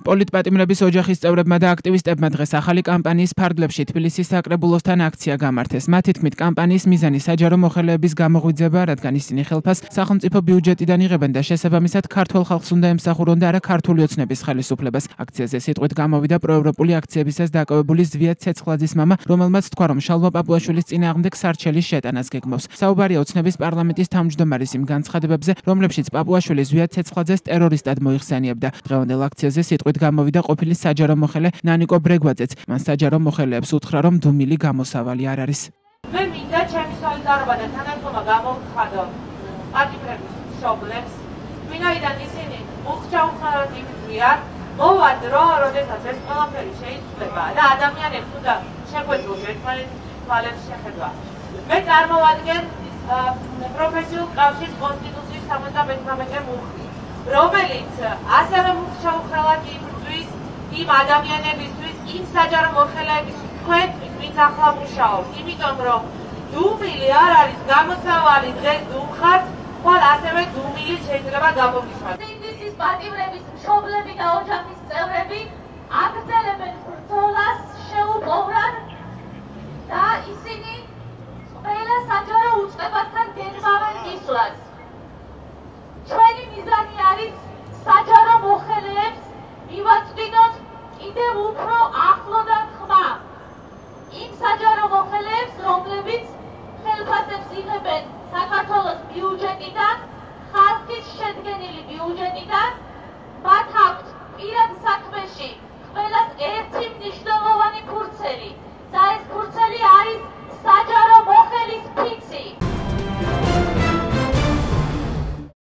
პოლიტპატიმრების ოჯახის წევრებმა და აქტივისტებმა დღეს ახალი კამპანიის ფარგლებში თბილისის საკრებულოსთან აქცია გამართეს. მათი თქმით, კამპანიის მიზანი საჯარო მოხელეების გამოღვიძება, რადგან ისინი ხელფას სახელმწიფო ბიუჯეტიდან იღებენ და შესაბამისად ქართველ ხალხს უნდა ემსახურონ და არა ქართული ოცნების ხელისუფლებას. აქციაზე სიტყვით გამოვიდა პროევროპული აქციებისას დაკავებული ზვიად ცეცხლაძის მამა, რომელმაც თქვა, რომ შალვა პაპუაშვილის წინააღმდეგ სარჩელის შეტანას გეგმავს. საუბარია ოცნების პარლამენტის თავმჯდომარის იმ განცხადებებზე, რომლებშიც პაპუაშვილი ზვიად ცეცხლაძეს ტერორისტად მოიხსენიებდა. დღევანდელ აქციაზე სიტყვით გამოვიდა ყოფილი საჯარო მოხელე ნანიკო ბრეგვაძეც. მან საჯარო მოხელეებს უთხრა, რომ დუმილი გამოსავალი არ არის. მე მინდა ჩემი სოლიდარობა და თანადგომა გამოვხადო პატიმრების მშობლებს, ვინაიდან ისინი უხჩაუხარად იბრძვიან, მოვა დრო, როდესაც ეს ყველაფერი შეიცვლება და ადამიანებს უნდა შეგვეძლოს ერთმანეთის თვალებს შეხედვა. მე წარმოვადგენ პროფესიულ კავშირის კონსტიტუციის 78 მუხლი, რომელიც ასევე უხჩაუხარად იბრძვის იმ ადამიანებისთვის, იმ საჯარო მოხელეებისთვის, თქვენთვის, ვინც ახლა მუშაობთ, იმიტომ რომ დუმილი არ არის გამოსავალი, დღეს დუმხართ, ხოლ ასევე დუმილი შეიძლება გამოგიშვათ. სინდისის პატიმრების მშობლები და ოჯახის წევრები აგრძელებენ ბრძოლას შეუპოვრად და ისინი ყველა საჯარო უწყებასთან გეგმავენ გისვლას.